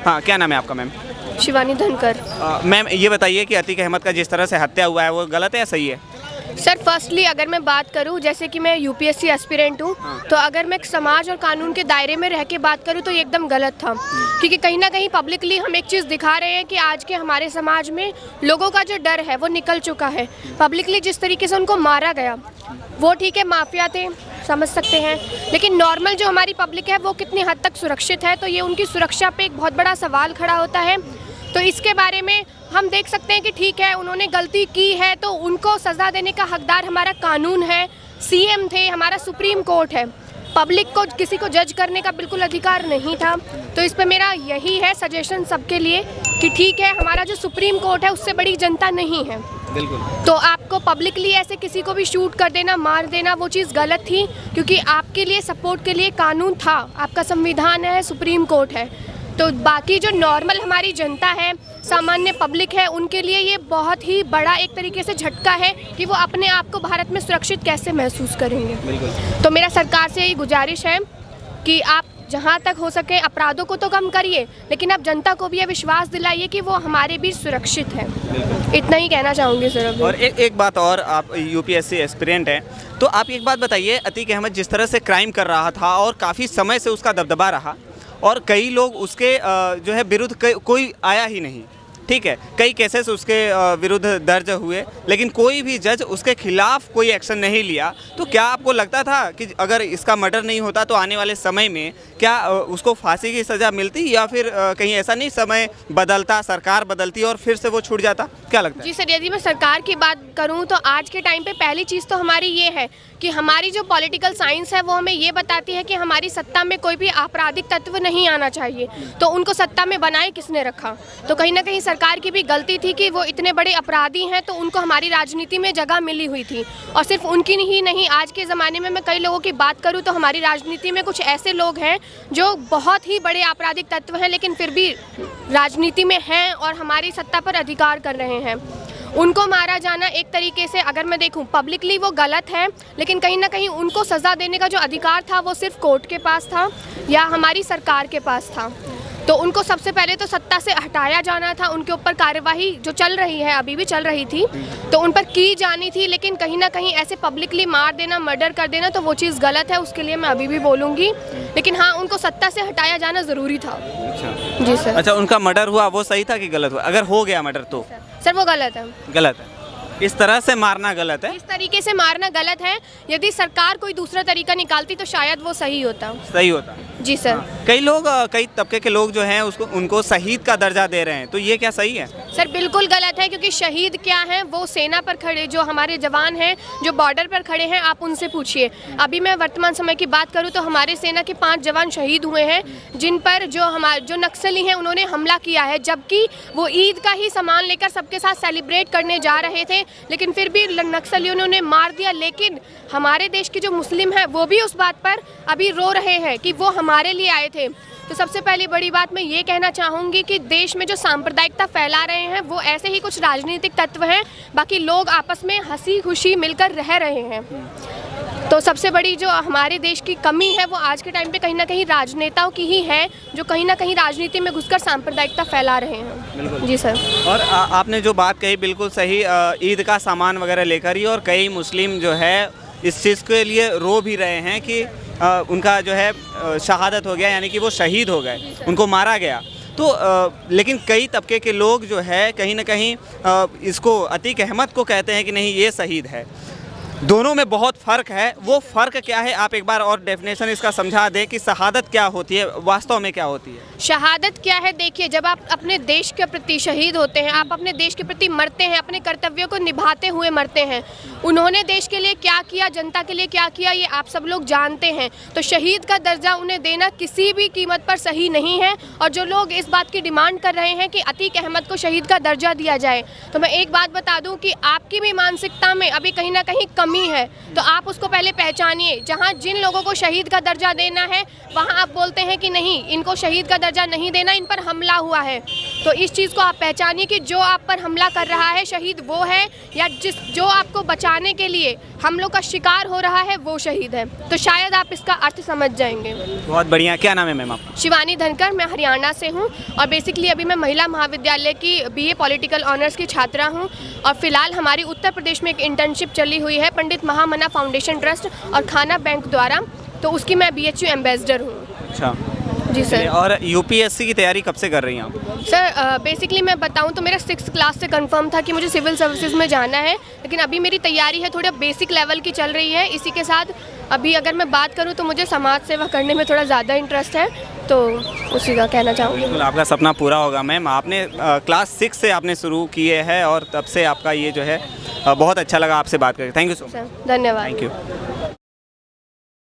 हाँ, क्या नाम है आपका मैम? शिवानी धनकर। मैम ये बताइए कि अतीक अहमद का जिस तरह से हत्या हुआ है वो गलत है या सही है? सर फर्स्टली अगर मैं बात करूं, जैसे कि मैं यूपीएससी एस्पिरेंट हूं, तो अगर मैं समाज और कानून के दायरे में रह के बात करूं तो ये एकदम गलत था, क्योंकि कहीं ना कहीं पब्लिकली हम एक चीज़ दिखा रहे हैं कि आज के हमारे समाज में लोगों का जो डर है वो निकल चुका है। पब्लिकली जिस तरीके से उनको मारा गया वो ठीक है, माफिया थे, समझ सकते हैं, लेकिन नॉर्मल जो हमारी पब्लिक है वो कितनी हद तक सुरक्षित है, तो ये उनकी सुरक्षा पे एक बहुत बड़ा सवाल खड़ा होता है। तो इसके बारे में हम देख सकते हैं कि ठीक है, उन्होंने गलती की है तो उनको सज़ा देने का हकदार हमारा कानून है, सीएम थे, हमारा सुप्रीम कोर्ट है। पब्लिक को किसी को जज करने का बिल्कुल अधिकार नहीं था। तो इस पे मेरा यही है सजेशन सबके लिए कि ठीक है, हमारा जो सुप्रीम कोर्ट है उससे बड़ी जनता नहीं है। बिल्कुल। तो आपको पब्लिकली ऐसे किसी को भी शूट कर देना, मार देना, वो चीज़ गलत थी, क्योंकि आपके लिए सपोर्ट के लिए कानून था, आपका संविधान है, सुप्रीम कोर्ट है। तो बाकी जो नॉर्मल हमारी जनता है, सामान्य पब्लिक है, उनके लिए ये बहुत ही बड़ा एक तरीके से झटका है कि वो अपने आप को भारत में सुरक्षित कैसे महसूस करेंगे। बिल्कुल। तो मेरा सरकार से यही गुजारिश है कि आप जहाँ तक हो सके अपराधों को तो कम करिए, लेकिन आप जनता को भी ये विश्वास दिलाइए कि वो हमारे बीच सुरक्षित है। इतना ही कहना चाहूँगी सर अभी। और एक बात और, आप यूपीएससी एस्पिरेंट हैं, तो आप एक बात बताइए, अतीक अहमद जिस तरह से क्राइम कर रहा था और काफ़ी समय से उसका दबदबा रहा और कई लोग उसके जो है विरुद्ध कोई आया ही नहीं, ठीक है, कई केसेस उसके विरुद्ध दर्ज हुए, लेकिन कोई भी जज उसके खिलाफ कोई एक्शन नहीं लिया। तो क्या आपको लगता था कि अगर इसका मर्डर नहीं होता तो आने वाले समय में क्या उसको फांसी की सज़ा मिलती, या फिर कहीं ऐसा नहीं समय बदलता, सरकार बदलती और फिर से वो छूट जाता? क्या लगता है? जी सर, यदि मैं सरकार की बात करूं तो आज के टाइम पे पहली चीज़ तो हमारी ये है कि हमारी जो पॉलिटिकल साइंस है वो हमें ये बताती है कि हमारी सत्ता में कोई भी आपराधिक तत्व नहीं आना चाहिए। तो उनको सत्ता में बनाए किसने रखा? तो कहीं ना कहीं सरकार की भी गलती थी कि वो इतने बड़े अपराधी हैं तो उनको हमारी राजनीति में जगह मिली हुई थी। और सिर्फ उनकी ही नहीं, आज के ज़माने में मैं कई लोगों की बात करूँ तो हमारी राजनीति में कुछ ऐसे लोग हैं जो बहुत ही बड़े आपराधिक तत्व हैं, लेकिन फिर भी राजनीति में हैं और हमारी सत्ता पर अधिकार कर रहे हैं। उनको मारा जाना एक तरीके से अगर मैं देखूं पब्लिकली वो गलत है, लेकिन कहीं ना कहीं उनको सज़ा देने का जो अधिकार था वो सिर्फ कोर्ट के पास था या हमारी सरकार के पास था। तो उनको सबसे पहले तो सत्ता से हटाया जाना था, उनके ऊपर कार्यवाही जो चल रही है, अभी भी चल रही थी, तो उन पर की जानी थी, लेकिन कहीं ना कहीं ऐसे पब्लिकली मार देना, मर्डर कर देना, तो वो चीज़ गलत है, उसके लिए मैं अभी भी बोलूँगी। लेकिन हाँ, उनको सत्ता से हटाया जाना ज़रूरी था। अच्छा जी सर। अच्छा, उनका मर्डर हुआ वो सही था कि गलत हुआ? अगर हो गया मर्डर तो सर वो गलत है। गलत है, इस तरह से मारना गलत है, इस तरीके से मारना गलत है। यदि सरकार कोई दूसरा तरीका निकालती तो शायद वो सही होता। सही होता। जी सर। कई लोग, कई तबके के लोग जो हैं उनको शहीद का दर्जा दे रहे हैं, तो ये क्या सही है? सर बिल्कुल गलत है, क्योंकि शहीद क्या हैं, वो सेना पर खड़े जो हमारे जवान हैं, जो बॉर्डर पर खड़े हैं, आप उनसे पूछिए। अभी मैं वर्तमान समय की बात करूं तो हमारे सेना के 5 जवान शहीद हुए हैं, जिन पर जो नक्सली हैं उन्होंने हमला किया है, जबकि वो ईद का ही सामान लेकर सबके साथ सेलिब्रेट करने जा रहे थे, लेकिन फिर भी नक्सलियों ने उन्हें मार दिया। लेकिन हमारे देश के जो मुस्लिम हैं वो भी उस बात पर अभी रो रहे हैं कि वो हमारे लिए आए थे। तो सबसे पहली बड़ी बात मैं ये कहना चाहूँगी कि देश में जो सांप्रदायिकता फैला रहे हैं वो ऐसे ही कुछ राजनीतिक तत्व हैं, बाकी लोग आपस में हंसी खुशी मिलकर रह रहे हैं। तो सबसे बड़ी जो हमारे देश की कमी है वो आज के टाइम पे कहीं ना कहीं राजनेताओं की ही है, जो कहीं ना कहीं राजनीति में घुसकर सांप्रदायिकता फैला रहे हैं। बिल्कुल जी सर। और आपने जो बात कही बिल्कुल सही, ईद का सामान वगैरह लेकर ही, और कई मुस्लिम जो है इस चीज़ के लिए रो भी रहे हैं कि उनका जो है शहादत हो गया, यानी कि वो शहीद हो गए, उनको मारा गया। तो लेकिन कई तबके के लोग जो है कहीं ना कहीं इसको अतीक अहमद को कहते हैं कि नहीं ये शहीद है। दोनों में बहुत फ़र्क है। वो फ़र्क क्या है, आप एक बार और डेफिनेशन इसका समझा दें कि शहादत क्या होती है, वास्तव में क्या होती है? शहादत क्या है? देखिए, जब आप अपने देश के प्रति शहीद होते हैं, आप अपने देश के प्रति मरते हैं, अपने कर्तव्यों को निभाते हुए मरते हैं। उन्होंने देश के लिए क्या किया, जनता के लिए क्या किया, ये आप सब लोग जानते हैं। तो शहीद का दर्जा उन्हें देना किसी भी कीमत पर सही नहीं है। और जो लोग इस बात की डिमांड कर रहे हैं कि अतीक अहमद को शहीद का दर्जा दिया जाए, तो मैं एक बात बता दूं कि आपकी भी मानसिकता में अभी कहीं ना कहीं कमी है। तो आप उसको पहले पहचानिए। जहां जिन लोगों को शहीद का दर्जा देना है, वहां आप बोलते हैं कि नहीं, इनको शहीद का दर्जा नहीं देना, इन पर हमला हुआ है। तो इस चीज़ को आप पहचानिए कि जो आप पर हमला कर रहा है शहीद वो है, या जो आपको बचाने के लिए हमलों का शिकार हो रहा है वो शहीद है। तो शायद आप इसका अर्थ समझ जाएंगे। बहुत बढ़िया। क्या नाम है मैम आपका? शिवानी धनकर, मैं हरियाणा से हूँ और बेसिकली अभी मैं महिला महाविद्यालय की BA पॉलिटिकल ऑनर्स की छात्रा हूँ। और फिलहाल हमारी उत्तर प्रदेश में एक इंटर्नशिप चली हुई है पंडित महामना फाउंडेशन ट्रस्ट और खाना बैंक द्वारा, तो उसकी मैं BHU एम्बेसडर हूँ। अच्छा जी सर। और UPSC की तैयारी कब से कर रही हैं आप? सर बेसिकली मैं बताऊं तो मेरा 6th क्लास से कंफर्म था कि मुझे सिविल सर्विसेज में जाना है, लेकिन अभी मेरी तैयारी है थोड़ा बेसिक लेवल की चल रही है। इसी के साथ अभी अगर मैं बात करूं तो मुझे समाज सेवा करने में थोड़ा ज़्यादा इंटरेस्ट है, तो उसी का कहना चाहूँगी। बिल्कुल आपका सपना पूरा होगा मैम। आपने क्लास 6 से आपने शुरू किए हैं और तब से आपका ये जो है बहुत अच्छा लगा आपसे बात करके। Thank you so much. Sir धन्यवाद। Thank you.